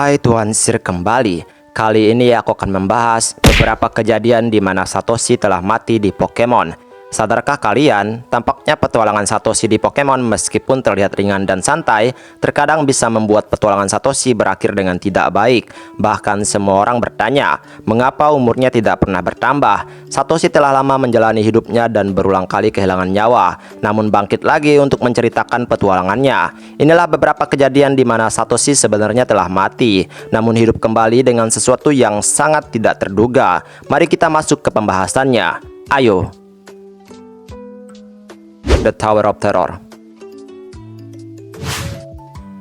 Hai Tuan Sir kembali. Kali ini aku akan membahas beberapa kejadian di mana Satoshi telah mati di Pokemon. Sadarkah kalian, tampaknya petualangan Satoshi di Pokemon meskipun terlihat ringan dan santai, terkadang bisa membuat petualangan Satoshi berakhir dengan tidak baik. Bahkan semua orang bertanya, mengapa umurnya tidak pernah bertambah? Satoshi telah lama menjalani hidupnya dan berulang kali kehilangan nyawa, namun bangkit lagi untuk menceritakan petualangannya. Inilah beberapa kejadian di mana Satoshi sebenarnya telah mati, namun hidup kembali dengan sesuatu yang sangat tidak terduga. Mari kita masuk ke pembahasannya. Ayo. The Tower of Terror.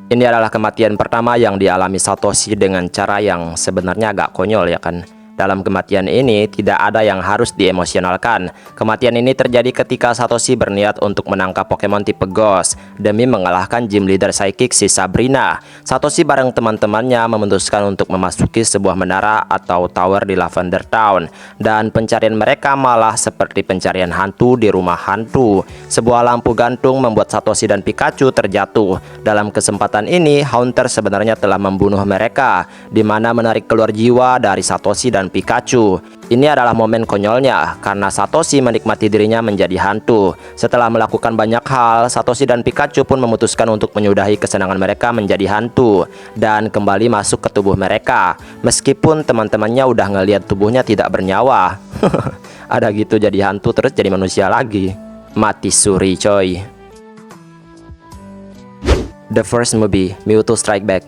Ini adalah kematian pertama yang dialami Satoshi dengan cara yang sebenarnya agak konyol, ya kan? Dalam kematian ini tidak ada yang harus diemosionalkan. Kematian ini terjadi ketika Satoshi berniat untuk menangkap Pokemon tipe Ghost demi mengalahkan gym leader Psychic si Sabrina. Satoshi bareng teman-temannya memutuskan untuk memasuki sebuah menara atau tower di Lavender Town, dan pencarian mereka malah seperti pencarian hantu di rumah hantu. Sebuah lampu gantung membuat Satoshi dan Pikachu terjatuh. Dalam kesempatan ini, Haunter sebenarnya telah membunuh mereka, di mana menarik keluar jiwa dari Satoshi dan Pikachu. Ini adalah momen konyolnya karena Satoshi menikmati dirinya menjadi hantu. Setelah melakukan banyak hal, Satoshi dan Pikachu pun memutuskan untuk menyudahi kesenangan mereka menjadi hantu dan kembali masuk ke tubuh mereka. Meskipun teman-temannya udah ngelihat tubuhnya tidak bernyawa. Ada gitu jadi hantu terus jadi manusia lagi. Mati suri coy. The first movie, Mewtwo Strike Back.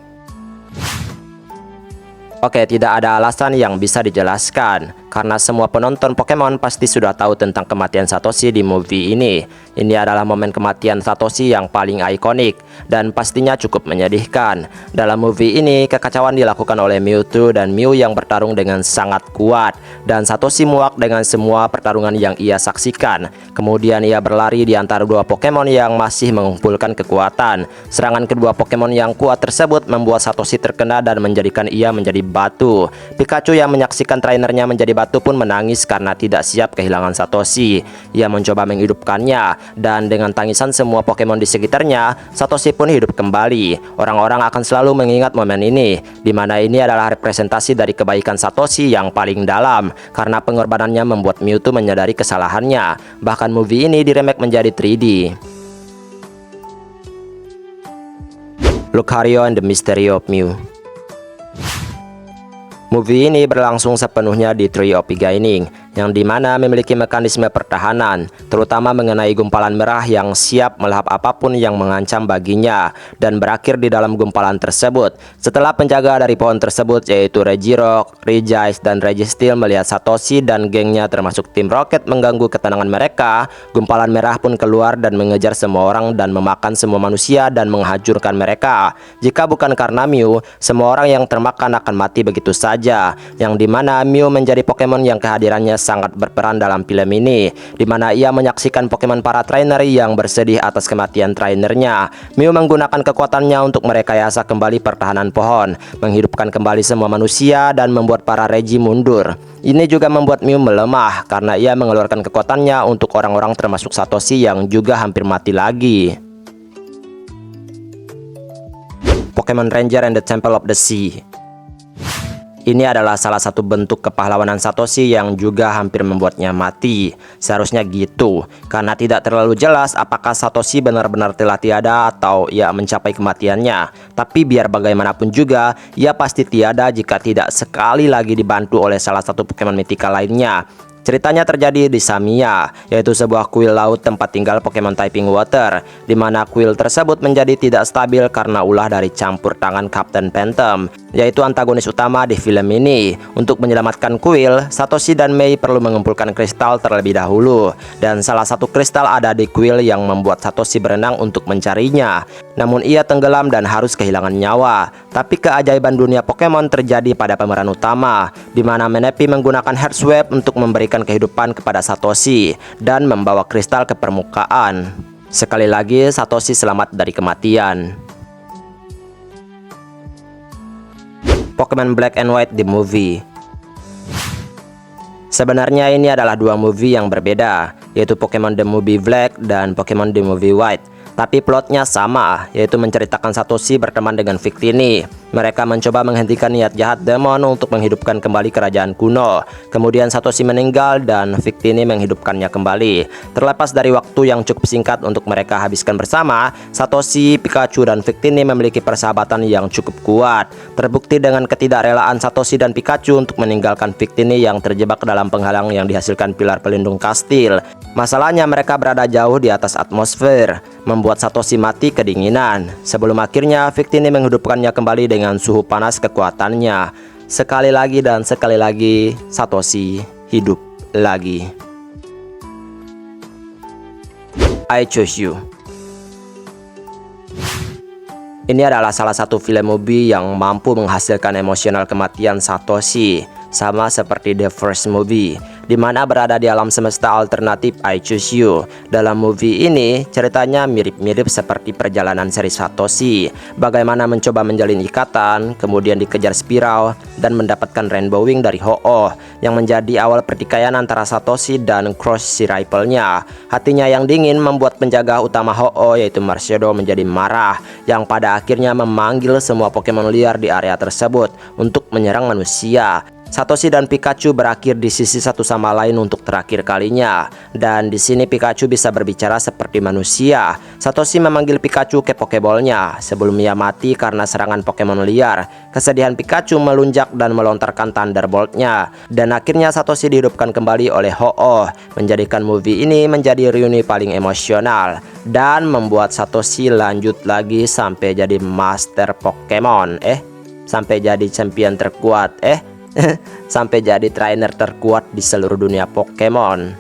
Oke, tidak ada alasan yang bisa dijelaskan karena semua penonton Pokemon pasti sudah tahu tentang kematian Satoshi di movie ini. Ini adalah momen kematian Satoshi yang paling ikonik dan pastinya cukup menyedihkan. Dalam movie ini, kekacauan dilakukan oleh Mewtwo dan Mew yang bertarung dengan sangat kuat, dan Satoshi muak dengan semua pertarungan yang ia saksikan. Kemudian ia berlari di antara dua Pokemon yang masih mengumpulkan kekuatan. Serangan kedua Pokemon yang kuat tersebut membuat Satoshi terkena dan menjadikan ia menjadi batu. Pikachu yang menyaksikan trainernya menjadi batu pun menangis karena tidak siap kehilangan Satoshi. Ia mencoba menghidupkannya, dan dengan tangisan semua Pokemon di sekitarnya, Satoshi pun hidup kembali. Orang-orang akan selalu mengingat momen ini, di mana ini adalah representasi dari kebaikan Satoshi yang paling dalam, karena pengorbanannya membuat Mewtwo menyadari kesalahannya. Bahkan movie ini diremake menjadi 3D. Lucario and the Mystery of Mew. Movie ini berlangsung sepenuhnya di Tree of Beginning, yang dimana memiliki mekanisme pertahanan, terutama mengenai gumpalan merah yang siap melahap apapun yang mengancam baginya, dan berakhir di dalam gumpalan tersebut. Setelah penjaga dari pohon tersebut yaitu Regirock, Regice, dan Registeel melihat Satoshi dan gengnya termasuk tim Rocket mengganggu ketenangan mereka, gumpalan merah pun keluar dan mengejar semua orang dan memakan semua manusia dan menghancurkan mereka. Jika bukan karena Mew, semua orang yang termakan akan mati begitu saja, yang dimana Mew menjadi Pokemon yang kehadirannya sangat berperan dalam film ini, di mana ia menyaksikan Pokemon para trainer yang bersedih atas kematian trainernya. Mew menggunakan kekuatannya untuk merekayasa kembali pertahanan pohon, menghidupkan kembali semua manusia, dan membuat para Regi mundur. Ini juga membuat Mew melemah karena ia mengeluarkan kekuatannya untuk orang-orang termasuk Satoshi yang juga hampir mati lagi. Pokemon Ranger and the Temple of the Sea. Ini adalah salah satu bentuk kepahlawanan Satoshi yang juga hampir membuatnya mati. Seharusnya gitu, karena tidak terlalu jelas apakah Satoshi benar-benar telah tiada atau ia mencapai kematiannya. Tapi biar bagaimanapun juga, ia pasti tiada jika tidak sekali lagi dibantu oleh salah satu Pokemon mitika lainnya. Ceritanya terjadi di Samia, yaitu sebuah kuil laut tempat tinggal Pokemon typing water, di mana kuil tersebut menjadi tidak stabil karena ulah dari campur tangan Kapten Phantom, yaitu antagonis utama di film ini. Untuk menyelamatkan kuil, Satoshi dan Mei perlu mengumpulkan kristal terlebih dahulu, dan salah satu kristal ada di kuil yang membuat Satoshi berenang untuk mencarinya. Namun ia tenggelam dan harus kehilangan nyawa. Tapi keajaiban dunia Pokemon terjadi pada pemeran utama, di mana Menepi menggunakan Heart Wave untuk memberikan kehidupan kepada Satoshi dan membawa kristal ke permukaan. Sekali lagi Satoshi selamat dari kematian. Pokemon Black and White the Movie. Sebenarnya ini adalah dua movie yang berbeda, yaitu Pokemon The Movie Black dan Pokemon The Movie White. Tapi plotnya sama, yaitu menceritakan Satoshi berteman dengan Victini. Mereka mencoba menghentikan niat jahat demon untuk menghidupkan kembali kerajaan kuno. Kemudian Satoshi meninggal dan Victini menghidupkannya kembali. Terlepas dari waktu yang cukup singkat untuk mereka habiskan bersama, Satoshi, Pikachu, dan Victini memiliki persahabatan yang cukup kuat. Terbukti dengan ketidakrelaan Satoshi dan Pikachu untuk meninggalkan Victini yang terjebak dalam penghalang yang dihasilkan pilar pelindung kastil. Masalahnya mereka berada jauh di atas atmosfer, membuat Satoshi mati kedinginan. Sebelum akhirnya Victini menghidupkannya kembali dengan suhu panas kekuatannya. Sekali lagi dan sekali lagi Satoshi hidup lagi. I Choose You. Ini adalah salah satu film movie yang mampu menghasilkan emosional kematian Satoshi, sama seperti The First Movie, di mana berada di alam semesta alternatif I Choose You. Dalam movie ini, ceritanya mirip-mirip seperti perjalanan seri Satoshi, bagaimana mencoba menjalin ikatan, kemudian dikejar spiral, dan mendapatkan Rainbow Wing dari Ho-Oh, yang menjadi awal pertikaian antara Satoshi dan Crush si rivalnya. Hatinya yang dingin membuat penjaga utama Ho-Oh yaitu Marshadow menjadi marah, yang pada akhirnya memanggil semua Pokemon liar di area tersebut untuk menyerang manusia. Satoshi dan Pikachu berakhir di sisi satu sama lain untuk terakhir kalinya. Dan di sini Pikachu bisa berbicara seperti manusia. Satoshi memanggil Pikachu ke Pokeballnya sebelum ia mati karena serangan Pokemon liar. Kesedihan Pikachu melunjak dan melontarkan Thunderbolt-nya. Dan akhirnya Satoshi dihidupkan kembali oleh Ho-Oh, menjadikan movie ini menjadi reuni paling emosional dan membuat Satoshi lanjut lagi sampai jadi Master Pokemon. Sampai jadi champion terkuat. Sampai jadi trainer terkuat di seluruh dunia Pokemon.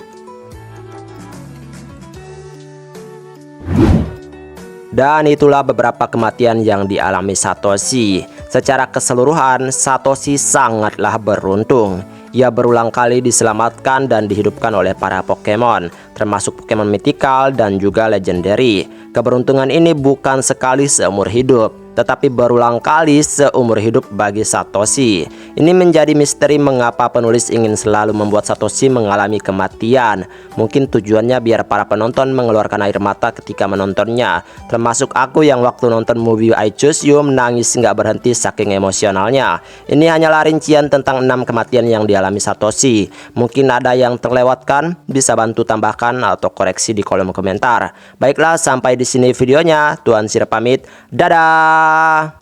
Dan itulah beberapa kematian yang dialami Satoshi. Secara keseluruhan, Satoshi sangatlah beruntung. Ia berulang kali diselamatkan dan dihidupkan oleh para Pokemon, termasuk Pokemon mythical dan juga legendary. Keberuntungan ini bukan sekali seumur hidup, tetapi berulang kali seumur hidup bagi Satoshi. Ini menjadi misteri mengapa penulis ingin selalu membuat Satoshi mengalami kematian. Mungkin tujuannya biar para penonton mengeluarkan air mata ketika menontonnya, termasuk aku yang waktu nonton movie I Choose You menangis nggak berhenti saking emosionalnya. Ini hanyalah rincian tentang 6 kematian yang dialami Satoshi. Mungkin ada yang terlewatkan, bisa bantu tambahkan atau koreksi di kolom komentar. Baiklah, sampai di sini videonya. Tuan Sir pamit. Dadah.